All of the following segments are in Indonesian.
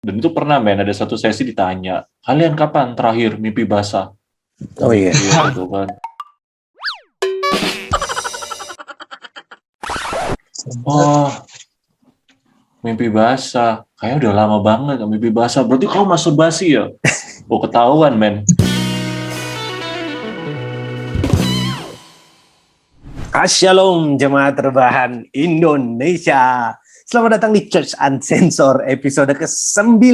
Dan itu pernah ada satu sesi ditanya, kalian kapan terakhir mimpi basah? Oh iya. Gitu kan. Oh, mimpi basah. Kayaknya udah lama banget gak mimpi basah. Berarti kau masturbasi ya? Oh, ketahuan, men. Shalom jemaat terbahan Indonesia. Selamat datang di Church Uncensored episode ke-9.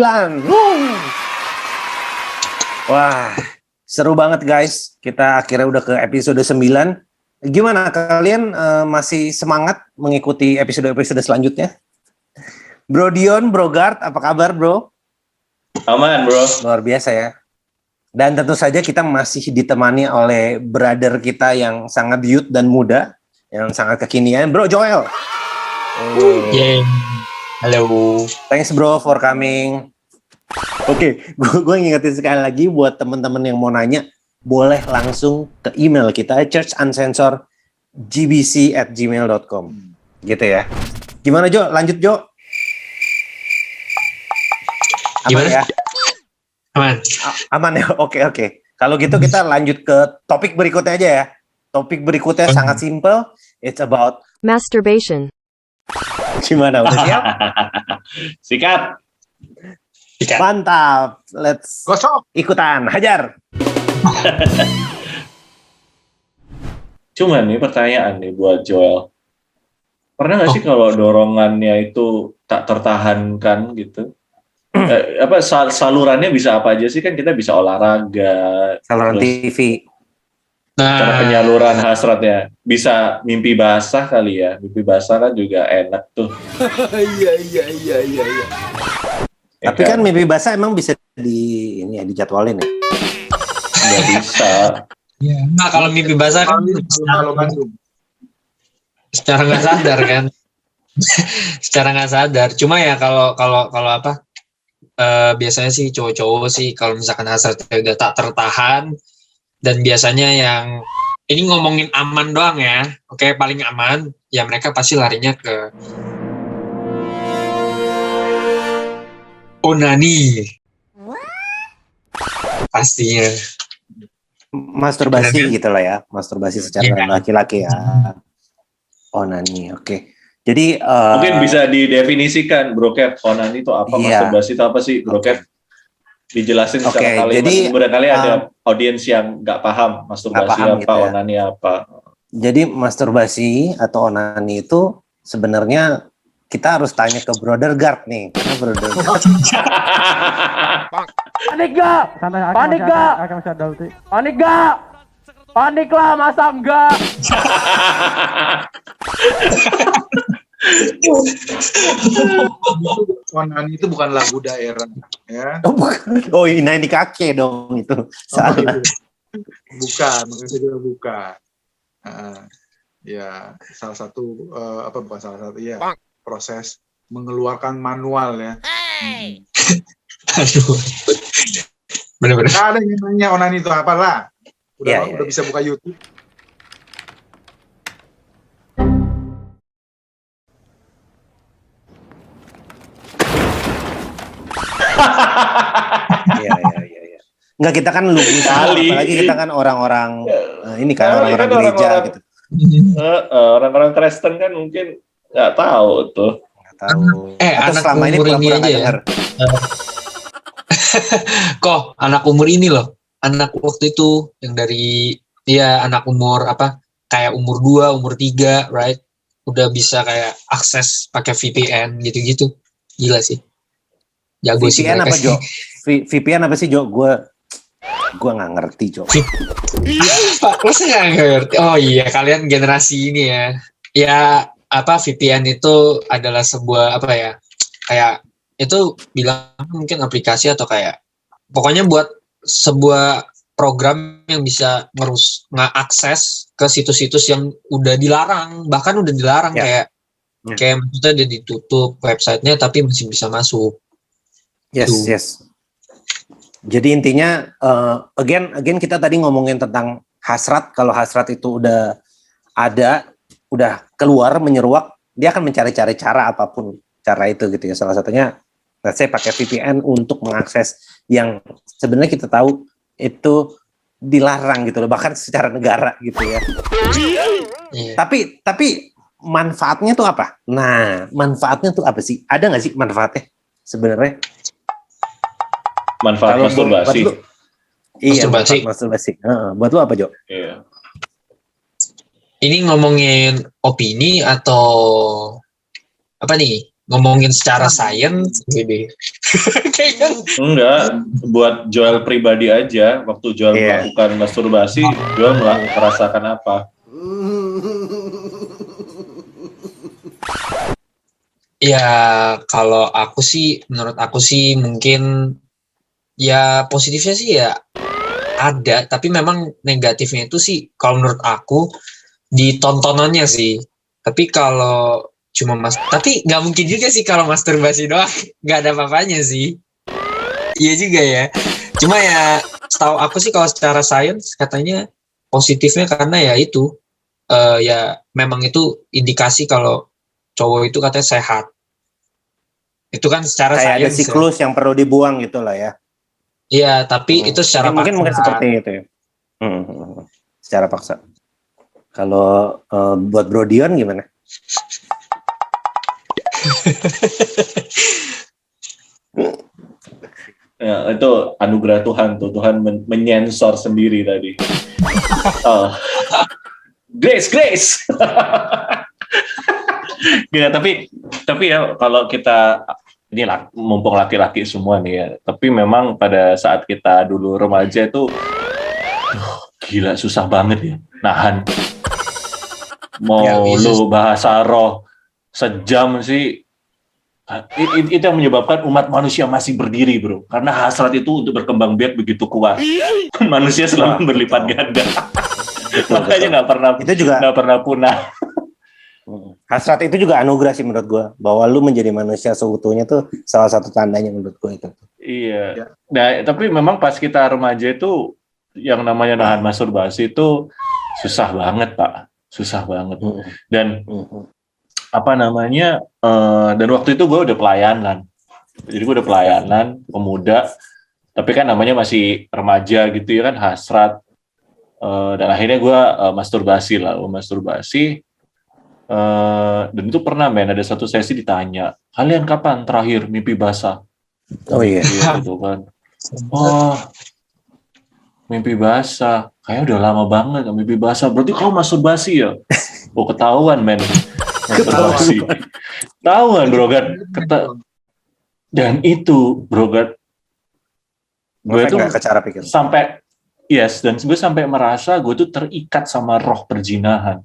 Wah, seru banget guys. Kita akhirnya udah ke episode 9. Gimana kalian masih semangat mengikuti episode-episode selanjutnya? Bro Dion, Bro Gard, apa kabar bro? Aman, bro. Luar biasa ya. Dan tentu saja kita masih ditemani oleh brother kita yang sangat youth dan muda, yang sangat kekinian, Bro Joel. Yeay. Halo. Thanks bro for coming. Oke, gue ngingetin sekali lagi buat teman-teman yang mau nanya, boleh langsung ke email kita churchuncensoredgbc@gmail.com. Gitu ya. Gimana Jo? Lanjut Jo. Aman Gimana? ya? Aman. Aman ya? Oke. Kalau gitu kita lanjut ke topik berikutnya aja ya. Topik berikutnya sangat simple. It's about masturbation. Gimana? Udah siap? Sikat. Mantap. Let's ikutan. Hajar. Cuman nih pertanyaan nih buat Joel. Pernah nggak sih kalau dorongannya itu tak tertahankan gitu? Salurannya bisa apa aja sih? Kan kita bisa olahraga, saluran terus TV. cara penyaluran hasratnya bisa mimpi basah kali ya. Mimpi basah kan juga enak tuh. Iya. Tapi kan mimpi basah emang bisa dijadwalin ya? Nggak bisa. Nah, kalau mimpi basah kan secara nggak sadar kan. Secara nggak sadar. Cuma ya kalau apa? Biasanya sih cowok-cowok sih kalau misalkan hasratnya udah tak tertahan, dan biasanya yang ini ngomongin aman doang ya, oke, paling aman ya mereka pasti larinya ke onani. Pastinya masturbasi gitu lah ya, masturbasi secara laki-laki ya. Onani, oke. Jadi mungkin bisa didefinisikan, Bro Cat, onani itu apa, masturbasi itu apa sih, Bro Cat? Dijelasin secara kalimat. Jadi barangkali ada audiens yang nggak paham masturbasi paham apa, gitu ya. Onani apa. Jadi masturbasi atau onani itu sebenarnya kita harus tanya ke Brother Gard nih, karena Brother Gard. Panik gak? Panik lah, masa enggak? Onani itu bukan lagu daerah, ya. Oh, bukan. Oh, ini kakek dong itu. Salah. Bukan, makanya saya bilang bukan. Ya, salah satu bukan salah satu ya. Proses mengeluarkan manual ya. Aduh. Benar-benar. Ada yang nanya onani itu apa lah? Udah bisa buka YouTube. Iya. Enggak, kita kan lugu sekali, apalagi kita kan orang-orang ini kan orang-orang gereja gitu. Orang-orang Kristen kan mungkin nggak tahu tuh. Nggak tahu. Atau anak selama ini pura-pura nggak dengar. Kok anak umur ini loh, anak waktu itu yang dari anak umur apa kayak umur 2, umur 3, right? Udah bisa kayak akses pakai VPN gitu-gitu. Gila sih. Jago VPN sih apa Jo? VPN apa sih Jo? Gue nggak ngerti Jo. Masa nggak ngerti? Oh iya, kalian generasi ini ya. Ya apa, VPN itu adalah sebuah apa ya? Kayak itu bilang mungkin aplikasi atau kayak pokoknya buat sebuah program yang bisa nge-akses ke situs-situs yang udah dilarang, bahkan udah dilarang kayak maksudnya udah ditutup websitenya tapi masih bisa masuk. Yes. Jadi intinya again kita tadi ngomongin tentang hasrat. Kalau hasrat itu udah ada, udah keluar menyeruak, dia akan mencari-cari cara apapun cara itu gitu ya. Salah satunya let's say pakai VPN untuk mengakses yang sebenarnya kita tahu itu dilarang gitu loh, bahkan secara negara gitu ya. Tapi manfaatnya tuh apa? Nah, manfaatnya tuh apa sih? Ada nggak sih manfaatnya sebenarnya? Manfaat masturbasi. Iya, masturbasi. Buat lu apa, Jo? Iya. Ini ngomongin opini atau apa nih? Ngomongin secara sains gitu. Enggak, buat Joel pribadi aja. Waktu Joel melakukan masturbasi, Joel merasakan apa? Ya, kalau aku sih, menurut aku sih mungkin ya positifnya sih ya ada, tapi memang negatifnya itu sih kalau menurut aku di tontonannya sih. Tapi kalau cuma tapi nggak mungkin juga sih kalau masturbasi doang nggak ada apa-apanya sih. Iya juga ya. Cuma ya setahu aku sih kalau secara sains katanya positifnya karena ya itu ya memang itu indikasi kalau cowok itu katanya sehat. Itu kan secara kayak sains. Ada siklus yang perlu dibuang gitu lah ya. Iya, tapi itu secara mungkin seperti itu ya. Secara paksa. Kalau buat Bro Dion gimana? Ya, itu anugerah Tuhan tuh. Tuhan menyensor sendiri tadi. Grace. Ya, tapi ya kalau kita ini mumpung laki-laki semua nih ya, tapi memang pada saat kita dulu remaja itu gila susah banget ya nahan. Mau lu bahasa roh sejam sih, itu yang menyebabkan umat manusia masih berdiri, bro, karena hasrat itu untuk berkembang biak begitu kuat. Manusia selalu berlipat ganda. Makanya nggak pernah punah. Hasrat itu juga anugerah sih menurut gue, bahwa lu menjadi manusia seutuhnya tuh salah satu tandanya menurut gue itu. Iya. Nah, tapi memang pas kita remaja itu yang namanya nahan masturbasi itu susah banget, Pak. Susah banget. Dan apa namanya? Dan waktu itu gue udah pelayanan. Jadi gue udah pelayanan pemuda, tapi kan namanya masih remaja gitu ya kan, hasrat. Dan akhirnya gue masturbasi. Dan itu pernah ada satu sesi ditanya, kalian kapan terakhir mimpi basah? Oh iya. Gitu kan. Oh, mimpi basah. Kayaknya udah lama banget mimpi basah. Berarti kau masturbasi ya? Oh, ketahuan masturbasi. Ketahuan Brogat. Dan itu Brogat. Gue tuh dan gue sampai merasa gue tuh terikat sama roh perjinahan.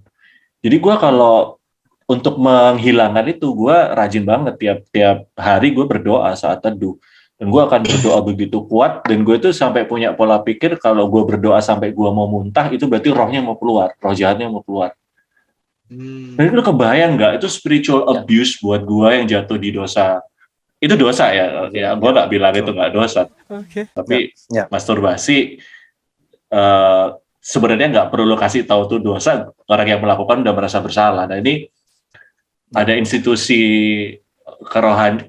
Jadi gue kalau untuk menghilangkan itu, gue rajin banget tiap hari gue berdoa saat teduh. Dan gue akan berdoa begitu kuat, dan gue tuh sampai punya pola pikir kalau gue berdoa sampai gue mau muntah, itu berarti rohnya mau keluar, roh jahatnya mau keluar. Dan itu kebayang nggak? Itu spiritual abuse buat gue yang jatuh di dosa. Itu dosa ya gue nggak bilang itu nggak dosa. Tapi masturbasi, sebenarnya nggak perlu lo kasih tahu tuh dosa, orang yang melakukan udah merasa bersalah. Nah ini ada institusi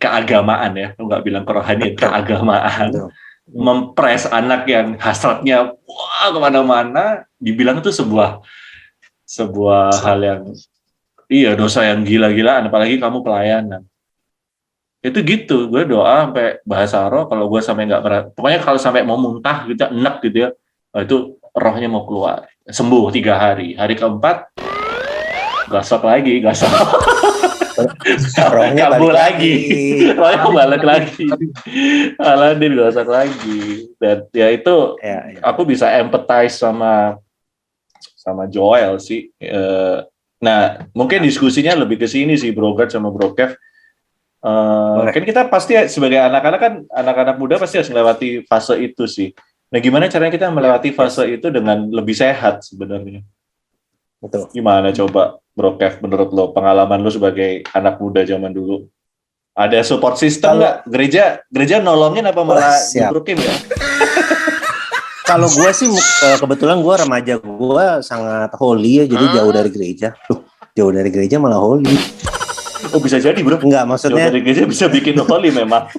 keagamaan ya, lo nggak bilang kerohanian, keagamaan, mempres anak yang hasratnya kemana-mana, dibilang itu sebuah hal yang dosa yang gila-gilaan, apalagi kamu pelayanan. Itu gitu, gue doa sampai bahasa roh, kalau gue sampai nggak pokoknya kalau sampai mau muntah gitu, enak gitu ya, itu rohnya mau keluar, sembuh 3 hari. Hari keempat gosok lagi, rohnya kabur lagi, rohnya balik lagi, Aladin gosok lagi. Dan ya itu aku bisa empathize sama Joel sih. Nah mungkin diskusinya lebih ke sini sih, Bro Gert sama Bro Kev. Kan kita pasti sebagai anak-anak muda pasti harus melewati fase itu sih. Nah, gimana caranya kita melewati fase itu dengan lebih sehat sebenarnya? Betul. Gimana coba, Bro Kev, menurut lo, pengalaman lo sebagai anak muda zaman dulu? Ada support system nggak? Gereja nolongin apa malah dibrukin ya? Kalau gue sih, kebetulan gue remaja, gue sangat holy ya, jadi jauh dari gereja. Jauh dari gereja malah holy. Oh, bisa jadi bro. Enggak, maksudnya Jauh dari gereja bisa bikin holy memang.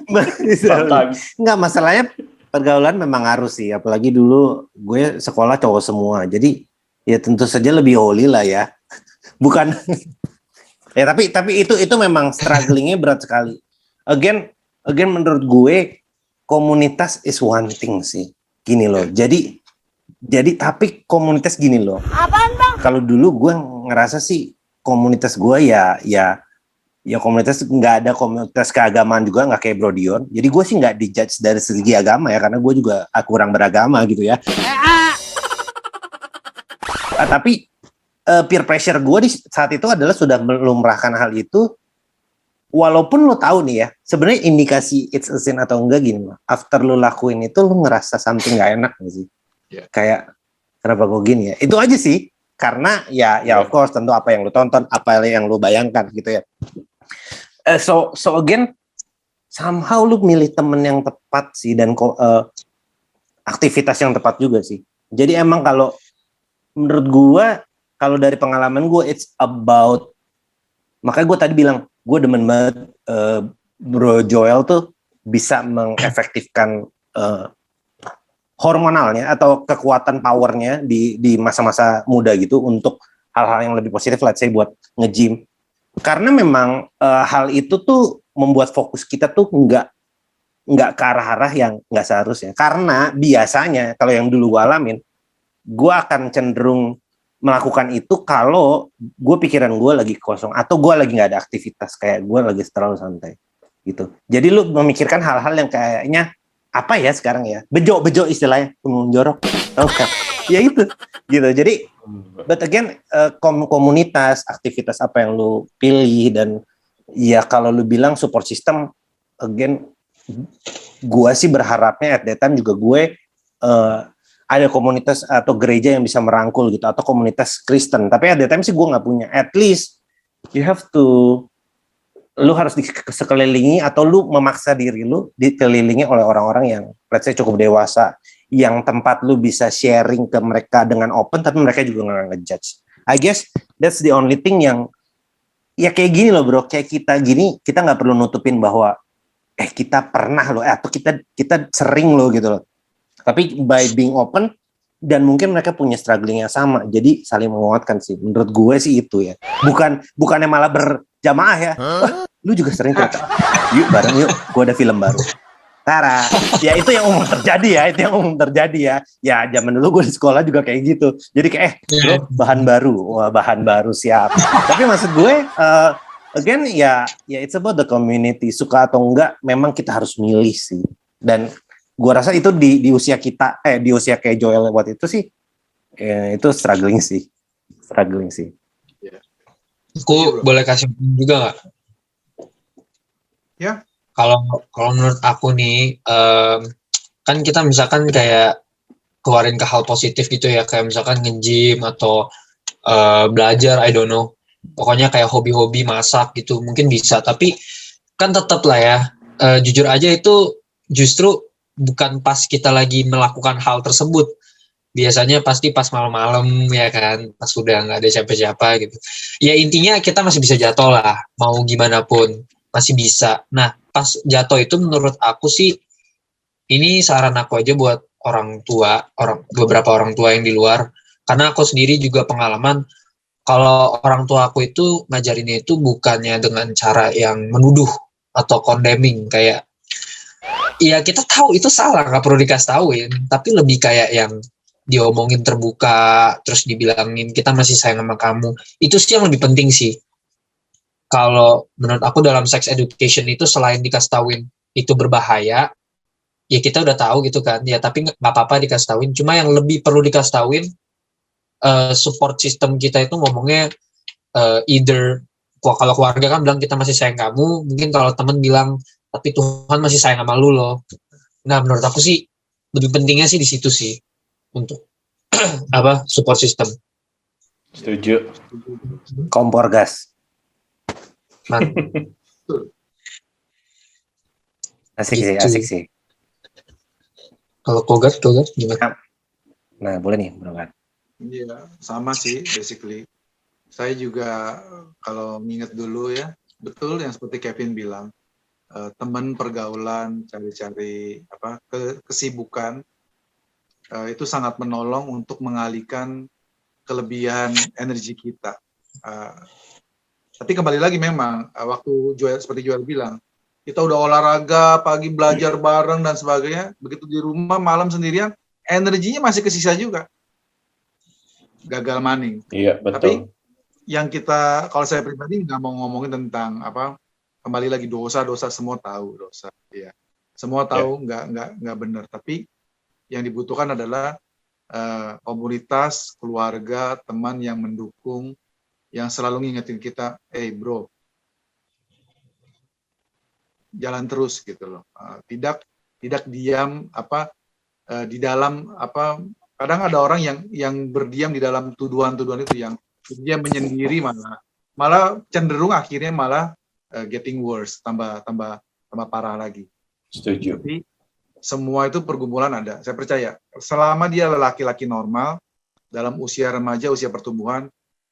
Sometimes. enggak, masalahnya pergaulan memang harus sih, apalagi dulu gue sekolah cowok semua. Jadi ya tentu saja lebih holy lah ya. Bukan ya, tapi itu memang strugglingnya berat sekali. Again menurut gue komunitas is one thing sih. Gini loh. Jadi tapi komunitas gini loh. Apaan bang? Kalau dulu gue ngerasa sih komunitas gue ya komunitas, nggak ada komunitas keagamaan juga, nggak kayak Brodion. Jadi gue sih nggak dijudge dari segi agama ya, karena gue juga kurang beragama gitu ya. Tapi peer pressure gue di saat itu adalah sudah melumrahkan hal itu. Walaupun lo tahu nih ya, sebenarnya indikasi it's a sin atau enggak gini loh. After lo lakuin itu lo ngerasa something nggak enak nggak sih? Yeah. Kayak kenapa gue gini ya? Itu aja sih. Karena ya of course tentu apa yang lo tonton, apa yang lo bayangkan gitu ya. So again, somehow lu milih temen yang tepat sih, dan aktivitas yang tepat juga sih. Jadi emang kalau menurut gua, kalau dari pengalaman gua, it's about, makanya gua tadi bilang gua demen banget Bro Joel tuh bisa mengefektifkan hormonalnya atau kekuatan powernya di masa-masa muda gitu untuk hal-hal yang lebih positif, let's say buat nge-gym. Karena memang hal itu tuh membuat fokus kita tuh nggak ke arah-arah yang nggak seharusnya. Karena biasanya kalau yang dulu gue alamin, gue akan cenderung melakukan itu kalau gue pikiran gue lagi kosong atau gue lagi nggak ada aktivitas, kayak gue lagi terlalu santai gitu. Jadi lu memikirkan hal-hal yang kayaknya apa ya sekarang ya, bejo istilahnya, jorok, tau kan? Ya itu gitu. Jadi but again, komunitas, aktivitas apa yang lu pilih, dan ya kalau lu bilang support system, again, gue sih berharapnya at that time juga gue ada komunitas atau gereja yang bisa merangkul gitu, atau komunitas Kristen. Tapi at that time sih gue nggak punya. At least you have to, lu harus sekelilingi atau lu memaksa diri lu dikelilingi oleh orang-orang yang let's say cukup dewasa, yang tempat lu bisa sharing ke mereka dengan open, tapi mereka juga nggak ngejudge. I guess that's the only thing yang ya kayak gini loh bro, kayak kita gini, kita nggak perlu nutupin bahwa kita pernah loh, atau kita sering loh gitu loh. Tapi by being open, dan mungkin mereka punya struggling yang sama, jadi saling menguatkan sih. Menurut gue sih itu ya. Bukannya malah berjamaah ya. Wah, lu juga sering ternyata. Yuk bareng yuk, gue ada film baru. Tara, ya itu yang umum terjadi ya, Ya zaman dulu gue di sekolah juga kayak gitu. Jadi kayak, bro, bahan baru siap. Tapi maksud gue, again ya it's about the community, suka atau enggak, memang kita harus milih sih. Dan gue rasa itu di usia kita, di usia kayak Joel waktu itu sih, itu struggling sih. Aku boleh kasih juga nggak? Ya. Kalau menurut aku nih, kan kita misalkan kayak keluarin ke hal positif gitu ya, kayak misalkan nge-gym atau belajar, I don't know, pokoknya kayak hobi-hobi masak gitu, mungkin bisa. Tapi kan tetap lah ya, jujur aja itu justru bukan pas kita lagi melakukan hal tersebut. Biasanya pasti pas malam-malam ya kan, pas udah nggak ada siapa-siapa gitu. Ya intinya kita masih bisa jatuh lah, mau gimana pun masih bisa. Nah, pas jatuh itu menurut aku sih, ini saran aku aja buat beberapa orang tua yang di luar, karena aku sendiri juga pengalaman, kalau orang tua aku itu ngajarinnya itu bukannya dengan cara yang menuduh atau condemning, kayak ya kita tahu itu salah, nggak perlu dikasih tauin, tapi lebih kayak yang diomongin terbuka, terus dibilangin kita masih sayang sama kamu. Itu sih yang lebih penting sih. Kalau menurut aku dalam sex education itu, selain dikasih tauin itu berbahaya, ya kita udah tahu gitu kan, ya tapi nggak apa-apa dikasih tauin. Cuma yang lebih perlu dikasih tauin, support system kita itu ngomongnya either, kalau keluarga kan bilang kita masih sayang kamu, mungkin kalau temen bilang tapi Tuhan masih sayang sama lu loh. Nah menurut aku sih lebih pentingnya sih di situ sih, untuk support system. Setuju. Kompor gas. Asik sih. Kalau Kogat gimana? Nah boleh nih Bro Gat. Iya, sama sih basically. Saya juga kalau nginget dulu ya, betul yang seperti Kevin bilang, teman pergaulan, cari-cari kesibukan itu sangat menolong untuk mengalihkan kelebihan energi kita. Tapi kembali lagi memang waktu seperti Joel bilang, kita udah olahraga, pagi belajar bareng dan sebagainya, begitu di rumah malam sendirian, energinya masih kesisa juga. Gagal maning. Iya, betul. Tapi yang kita, kalau saya pribadi nggak mau ngomongin tentang kembali lagi dosa semua tahu dosa, ya. Semua tahu nggak benar. Tapi yang dibutuhkan adalah komunitas, keluarga, teman yang mendukung, yang selalu ngingetin kita, bro, jalan terus gitu loh. Tidak diam di dalam kadang ada orang yang berdiam di dalam tuduhan-tuduhan itu, yang dia menyendiri malah cenderung akhirnya malah getting worse, tambah parah lagi. Setuju. Tapi semua itu pergumulan ada. Saya percaya selama dia laki-laki normal dalam usia remaja, usia pertumbuhan,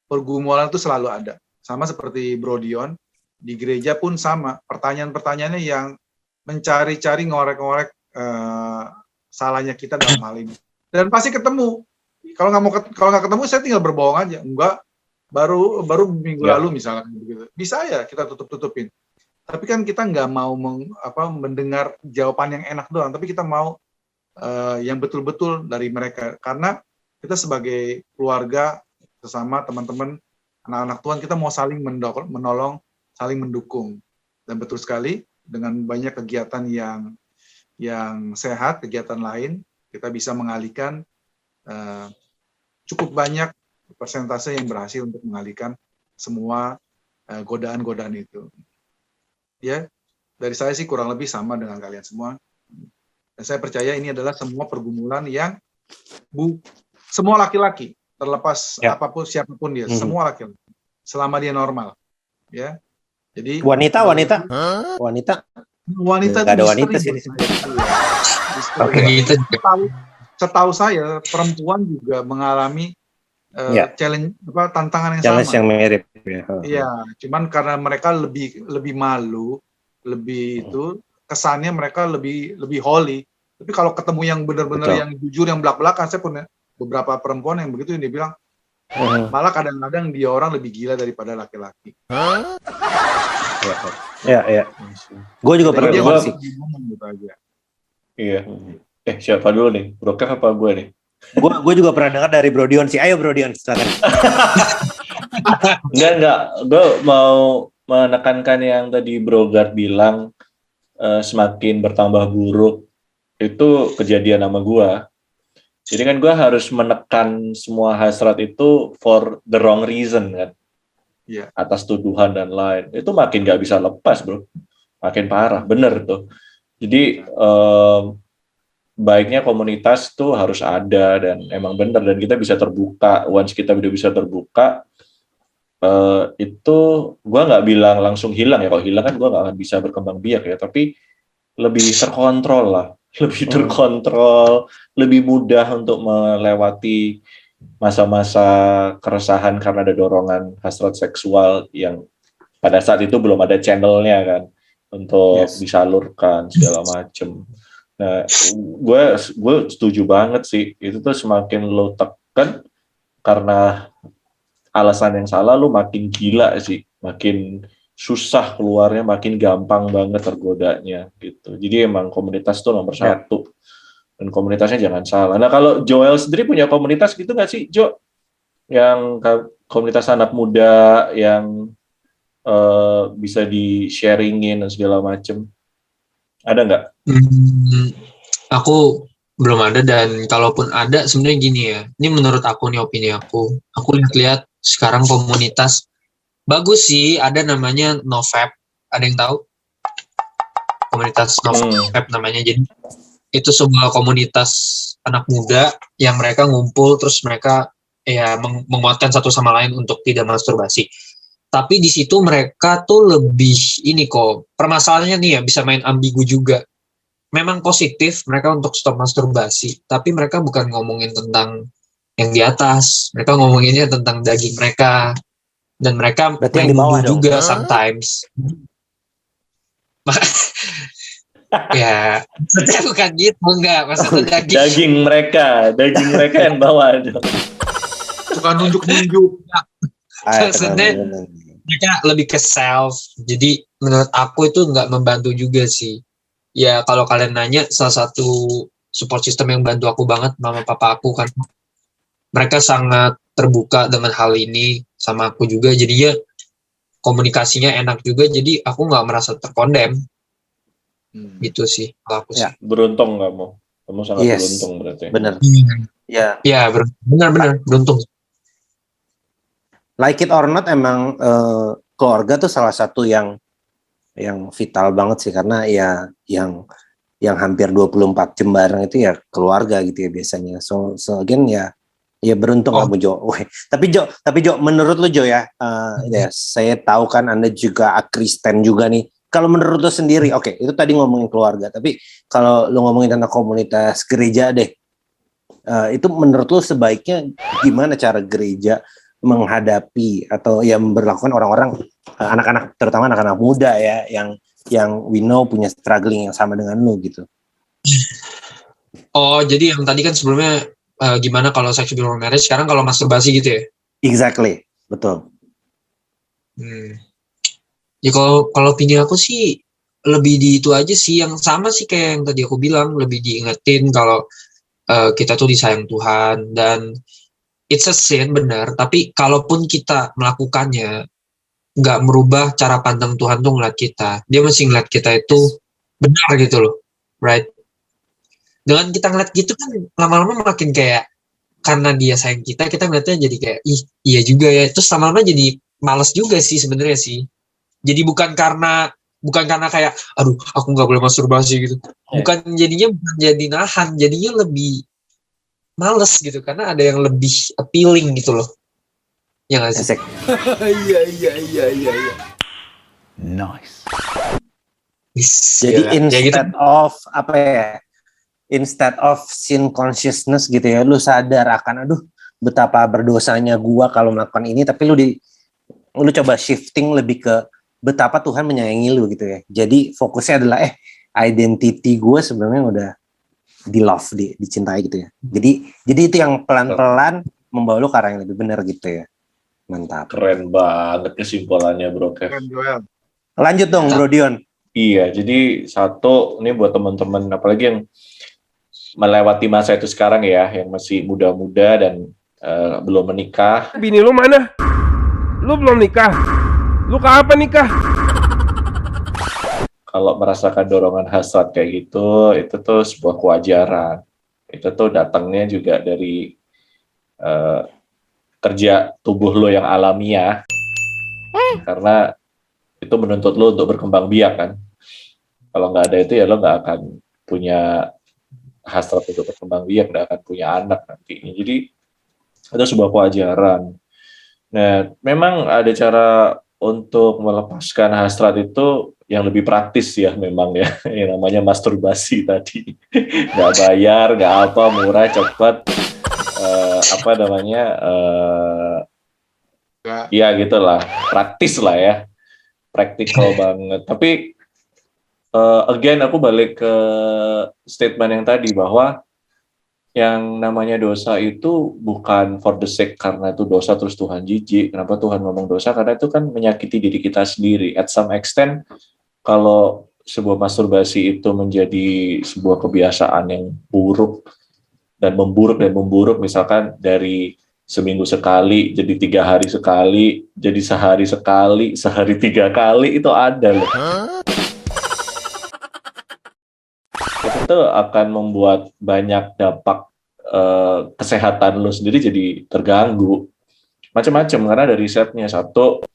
pergumulan itu selalu ada. Sama seperti Bro Dion, di gereja pun sama. Pertanyaan-pertanyaannya yang mencari-cari, ngorek-ngorek salahnya kita dalam hal ini. Dan pasti ketemu. Kalau nggak ketemu, saya tinggal berbohong aja. Enggak, baru minggu lalu misalnya begitu. Bisa ya kita tutupin. Tapi kan kita nggak mau mendengar jawaban yang enak doang. Tapi kita mau yang betul-betul dari mereka. Karena kita sebagai keluarga, sesama teman-teman, anak-anak Tuhan, kita mau saling menolong, saling mendukung. Dan betul sekali, dengan banyak kegiatan yang sehat, kegiatan lain, kita bisa mengalihkan cukup banyak persentase yang berhasil untuk mengalihkan semua godaan-godaan itu. Ya, dari saya sih kurang lebih sama dengan kalian semua. Dan saya percaya ini adalah semua pergumulan yang semua laki-laki, terlepas apapun siapapun dia, semua laki-laki, selama dia normal, ya. Jadi wanita nggak ada wanita sih. Oke. Setahu saya perempuan juga mengalami challenge tantangan yang challenge sama. Yang mirip. Iya, cuman karena mereka lebih malu, lebih itu kesannya mereka lebih holy. Tapi kalau ketemu yang benar-benar yang jujur, yang belak-belakan, saya punya beberapa perempuan yang begitu, yang dia bilang malah kadang-kadang dia orang lebih gila daripada laki-laki. Ya. Gue juga pernah dengar sih. Iya. Siapa dulu nih? Bro Kev apa gue nih? Gue juga pernah dengar dari Bro Dion sih. Ayo Bro Dion, silakan. Enggak. Gue mau menekankan yang tadi Bro Gard bilang, semakin bertambah buruk. Itu kejadian sama gue. Jadi kan gue harus menekan semua hasrat itu for the wrong reason kan. Yeah. Atas tuduhan dan lain. Itu makin gak bisa lepas bro. Makin parah, bener tuh. Jadi baiknya komunitas tuh harus ada, dan emang bener, dan kita bisa terbuka. Once kita udah bisa terbuka, itu gue nggak bilang langsung hilang ya. Kalau hilang kan gue nggak akan bisa berkembang biak ya, tapi lebih terkontrol lah, lebih terkontrol, lebih mudah untuk melewati masa-masa keresahan karena ada dorongan hasrat seksual yang pada saat itu belum ada channelnya kan untuk disalurkan segala macem. Nah, gue setuju banget sih, itu tuh semakin lo tekan karena alasan yang salah, lo makin gila sih, makin susah keluarnya, makin gampang banget tergodanya gitu. Jadi emang komunitas tuh nomor satu, dan komunitasnya jangan salah. Nah kalau Joel sendiri punya komunitas gitu nggak sih Jo? Yang komunitas anak muda yang bisa di-sharingin dan segala macem, ada nggak? Aku belum ada, dan kalaupun ada sebenarnya gini ya, ini menurut aku nih, opini aku lihat sekarang komunitas bagus sih, ada namanya NoFap, ada yang tahu? Komunitas NoFap namanya. Jadi itu sebuah komunitas anak muda yang mereka ngumpul, terus mereka ya menguatkan satu sama lain untuk tidak masturbasi. Tapi di situ mereka tuh lebih ini kok, permasalahannya nih ya, bisa main ambigu juga. Memang positif mereka untuk stop masturbasi, tapi mereka bukan ngomongin tentang yang di atas, mereka ngomonginnya tentang daging mereka. dan mereka Berarti yang main di bawah nuduh dong. juga sometimes. Ya, maksudnya bukan gitu, enggak. Maksudnya Daging mereka yang bawa dong. Suka nunjuk-nunjuk. Maksudnya mereka lebih ke self. Jadi menurut aku itu nggak membantu juga sih. Ya kalau kalian nanya, salah satu support system yang bantu aku banget mama papa aku kan. Mereka sangat terbuka dengan hal ini sama aku juga. Jadinya komunikasinya enak juga. Jadi aku nggak merasa terkondem. Gitu sih kalau aku sih. Ya. Beruntung kamu sangat Yes. beruntung berarti. Bener. Ya. Ya benar beruntung. Like it or not, emang keluarga tuh salah satu yang vital banget sih, karena ya yang hampir 24 jam bareng itu ya keluarga gitu ya biasanya. So again ya beruntung kamu Jo. Tapi Jo, menurut lu Jo ya, ya saya tahu kan Anda juga Kristen juga nih. Kalau menurut lu sendiri, oke, itu tadi ngomongin keluarga, tapi kalau lu ngomongin tentang komunitas gereja deh, itu menurut lu sebaiknya gimana cara gereja menghadapi atau ya memperlakukan orang-orang, anak-anak, terutama anak-anak muda ya, yang we know punya struggling yang sama dengan lu gitu. Oh, jadi yang tadi kan sebelumnya gimana kalau sex before marriage, sekarang kalau masturbasi gitu ya? Exactly, betul. Ya kalau opini aku sih lebih di itu aja sih, yang sama sih kayak yang tadi aku bilang, lebih diingetin kalau kita tuh disayang Tuhan, dan it's a sin, benar, tapi kalaupun kita melakukannya nggak merubah cara pandang Tuhan tuh ngeliat kita. Dia masih ngeliat kita itu benar gitu loh, right? Dengan kita ngeliat gitu kan lama-lama makin kayak, karena dia sayang kita ngeliatnya jadi kayak, ih iya juga ya, terus lama-lama jadi males juga sih sebenarnya sih. Jadi bukan karena kayak, aduh aku nggak boleh masturbasi gitu, bukan jadi nahan, jadinya lebih males gitu, karena ada yang lebih appealing gitu loh. Ya nggak sih? Iya. Nice. Jadi instead of sin consciousness gitu ya, lu sadar akan aduh betapa berdosanya gua kalau melakukan ini, tapi lu coba shifting lebih ke betapa Tuhan menyayangi lu gitu ya. Jadi fokusnya adalah identity gue sebenarnya udah di love, dicintai gitu ya. Jadi itu yang pelan-pelan membawa lu ke arah yang lebih benar gitu ya. Mantap. Keren banget kesimpulannya Bro Kev. Keren Joel. Lanjut dong Bro Dion. Iya, jadi satu, ini buat teman-teman apalagi yang melewati masa itu sekarang ya, yang masih muda-muda dan belum menikah. Bini lu mana? Lu belum nikah? Lu kapan nikah? Kalau merasakan dorongan hasrat kayak gitu, itu tuh sebuah kewajaran. Itu tuh datangnya juga dari kerja tubuh lo yang alamiah. Karena itu menuntut lo untuk berkembang biak kan. Kalau nggak ada itu ya lo nggak akan punya hasrat untuk berkembang biak, nggak akan punya anak nantinya. Jadi itu sebuah kewajaran. Nah, memang ada cara untuk melepaskan hasrat itu yang lebih praktis ya memang ya, yang namanya masturbasi tadi. Nggak bayar, nggak apa, murah, cepat, ya gitulah, praktis lah ya, praktikal banget. Tapi again aku balik ke statement yang tadi bahwa yang namanya dosa itu bukan for the sake karena itu dosa terus Tuhan jijik. Kenapa Tuhan ngomong dosa? Karena itu kan menyakiti diri kita sendiri. At some extent, kalau sebuah masturbasi itu menjadi sebuah kebiasaan yang buruk dan memburuk, misalkan dari seminggu sekali, jadi 3 hari sekali, jadi sehari sekali, sehari 3 kali, itu ada loh. Itu akan membuat banyak dampak kesehatan lo sendiri jadi terganggu. Macam-macam, karena ada risetnya. Satu,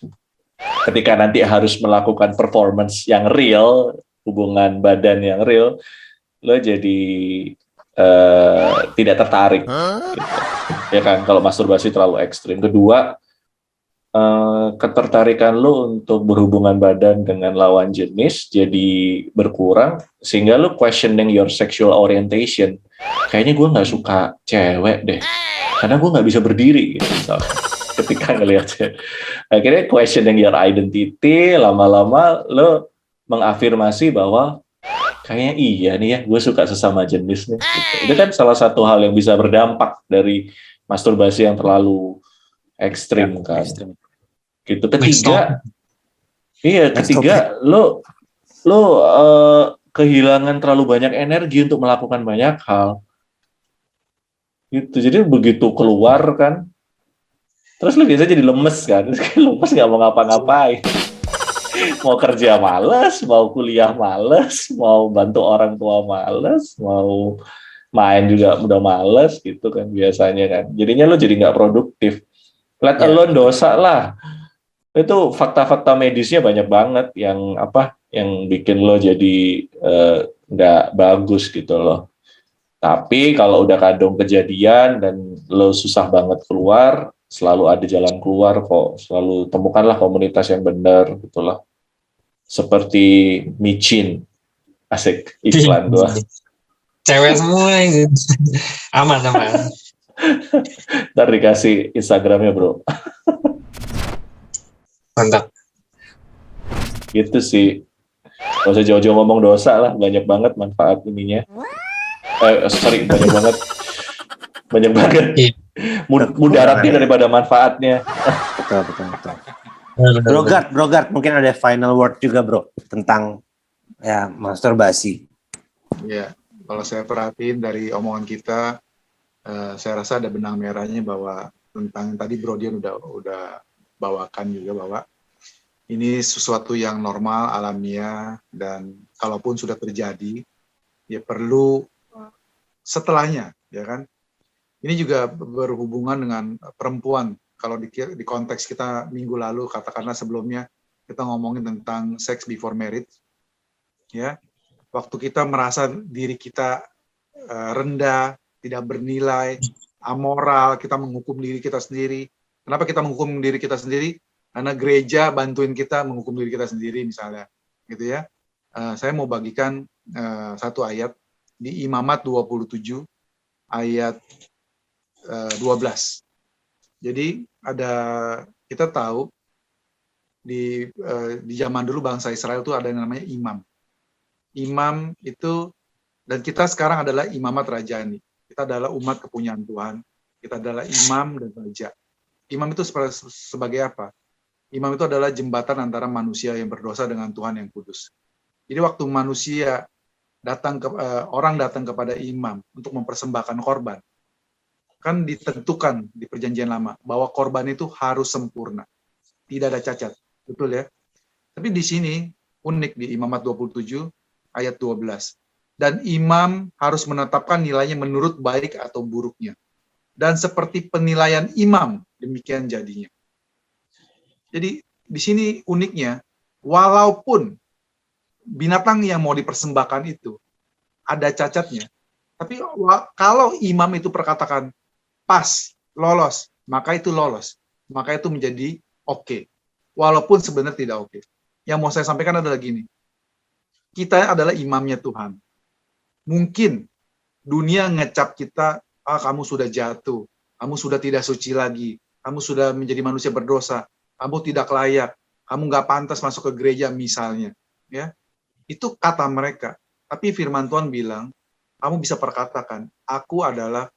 ketika nanti harus melakukan performance yang real, hubungan badan yang real, lo jadi tidak tertarik. Gitu. Ya kan, kalau masturbasi terlalu ekstrim. Kedua, ketertarikan lo untuk berhubungan badan dengan lawan jenis jadi berkurang, sehingga lo questioning your sexual orientation. Kayaknya gue nggak suka cewek deh, karena gue nggak bisa berdiri gitu misalnya. ketika ngelihatnya. Akhirnya questioning your identity, lama-lama lo mengafirmasi bahwa kayaknya iya nih ya, gue suka sesama jenis nih. Gitu. Itu kan salah satu hal yang bisa berdampak dari masturbasi yang terlalu ekstrim kan. Gitu. Ketiga, lo kehilangan terlalu banyak energi untuk melakukan banyak hal. Gitu. Jadi begitu keluar kan, terus lo biasanya jadi lemes kan, lemes nggak mau ngapa-ngapain. Mau kerja males, mau kuliah males, mau bantu orang tua males, mau main juga udah males gitu kan biasanya kan. Jadinya lo jadi nggak produktif. Let alone dosa lah. Itu fakta-fakta medisnya banyak banget yang bikin lo jadi nggak bagus gitu loh. Tapi kalau udah kadung kejadian dan lo susah banget keluar, selalu ada jalan keluar kok. Selalu temukanlah komunitas yang benar gitu loh. Seperti micin, asik iklan gua. Cewek semua ini. Aman. Ntar dikasih Instagramnya bro. Mantap. Gitu sih. Gak usah jauh-jauh ngomong dosa lah, banyak banget manfaat ininya. Banyak banget. Mudaratnya daripada manfaatnya. Betul. Bro Gard, mungkin ada final word juga bro tentang ya masturbasi. Ya, kalau saya perhatiin dari omongan kita, saya rasa ada benang merahnya bahwa tentang tadi Bro Dion udah bawakan juga bahwa ini sesuatu yang normal, alamiah, dan kalaupun sudah terjadi, ya perlu setelahnya, ya kan? Ini juga berhubungan dengan perempuan. Kalau di konteks kita minggu lalu, katakanlah sebelumnya, kita ngomongin tentang sex before marriage, ya. Waktu kita merasa diri kita rendah, tidak bernilai, amoral, kita menghukum diri kita sendiri. Kenapa kita menghukum diri kita sendiri? Karena gereja bantuin kita menghukum diri kita sendiri, misalnya, gitu ya. Saya mau bagikan satu ayat di Imamat 27 ayat 12. Jadi kita tahu di zaman dulu bangsa Israel itu ada yang namanya imam. Imam itu, dan kita sekarang adalah imamat rajani. Kita adalah umat kepunyaan Tuhan. Kita adalah imam dan raja. Imam itu sebagai apa? Imam itu adalah jembatan antara manusia yang berdosa dengan Tuhan yang kudus. Jadi waktu manusia orang datang kepada imam untuk mempersembahkan korban, kan ditentukan di perjanjian lama bahwa korban itu harus sempurna, tidak ada cacat, betul ya? Tapi di sini unik di Imamat 27 ayat 12. Dan imam harus menetapkan nilainya menurut baik atau buruknya. Dan seperti penilaian imam, demikian jadinya. Jadi di sini uniknya, walaupun binatang yang mau dipersembahkan itu ada cacatnya, tapi kalau imam itu perkatakan pas, lolos, maka itu lolos. Maka itu menjadi oke. Walaupun sebenarnya tidak oke. Yang mau saya sampaikan adalah gini. Kita adalah imamnya Tuhan. Mungkin dunia ngecap kita, kamu sudah jatuh, kamu sudah tidak suci lagi, kamu sudah menjadi manusia berdosa, kamu tidak layak, kamu nggak pantas masuk ke gereja misalnya. Ya, itu kata mereka. Tapi firman Tuhan bilang, kamu bisa perkatakan, aku adalah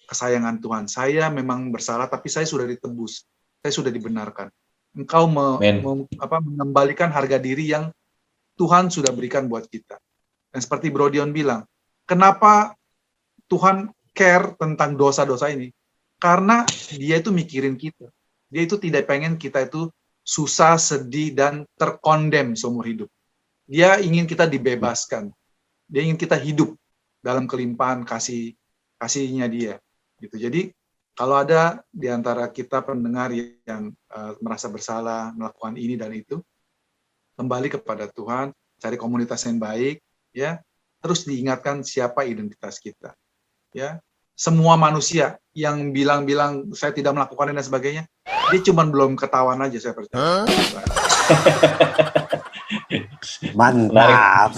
kesayangan Tuhan. Saya memang bersalah, tapi saya sudah ditebus. Saya sudah dibenarkan. Engkau mengembalikan harga diri yang Tuhan sudah berikan buat kita. Dan seperti Bro Dion bilang, kenapa Tuhan care tentang dosa-dosa ini? Karena dia itu mikirin kita. Dia itu tidak pengen kita itu susah, sedih, dan terkondem seumur hidup. Dia ingin kita dibebaskan. Dia ingin kita hidup dalam kelimpahan kasihnya dia. Gitu. Jadi kalau ada di antara kita pendengar yang merasa bersalah melakukan ini dan itu, kembali kepada Tuhan, cari komunitas yang baik, ya. Terus diingatkan siapa identitas kita, ya. Semua manusia yang bilang-bilang saya tidak melakukan ini dan sebagainya, dia cuma belum ketahuan aja, saya percaya. Mantap.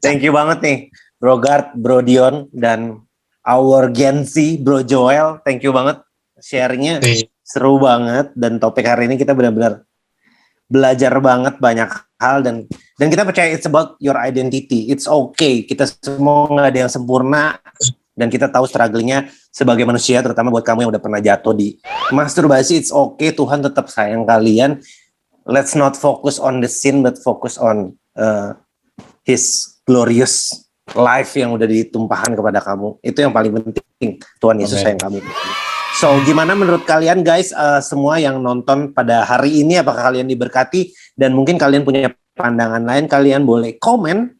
Thank you banget nih, Bro Gard, Bro Dion, dan our Gen Z, Bro Joel, thank you banget sharingnya Nih. seru banget, dan topik hari ini kita benar-benar belajar banget banyak hal, dan kita percaya it's about your identity. It's okay, kita semua nggak ada yang sempurna, dan kita tahu struggle-nya sebagai manusia, terutama buat kamu yang udah pernah jatuh di masturbasi. It's okay, Tuhan tetap sayang kalian. Let's not focus on the sin, but focus on His glorious life yang udah ditumpahkan kepada kamu. Itu yang paling penting. Tuhan Yesus sayang kamu. So, gimana menurut kalian guys, semua yang nonton pada hari ini, apakah kalian diberkati? Dan mungkin kalian punya pandangan lain, kalian boleh komen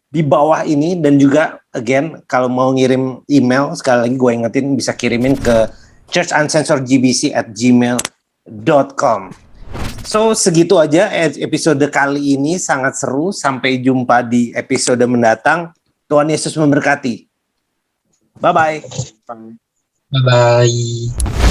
di bawah ini. Dan juga, again, kalau mau ngirim email, sekali lagi gue ingetin, bisa kirimin ke churchuncensoredgbc@gmail.com. So, segitu aja episode kali ini, sangat seru. Sampai jumpa di episode mendatang. Tuhan Yesus memberkati. Bye-bye. Bye-bye.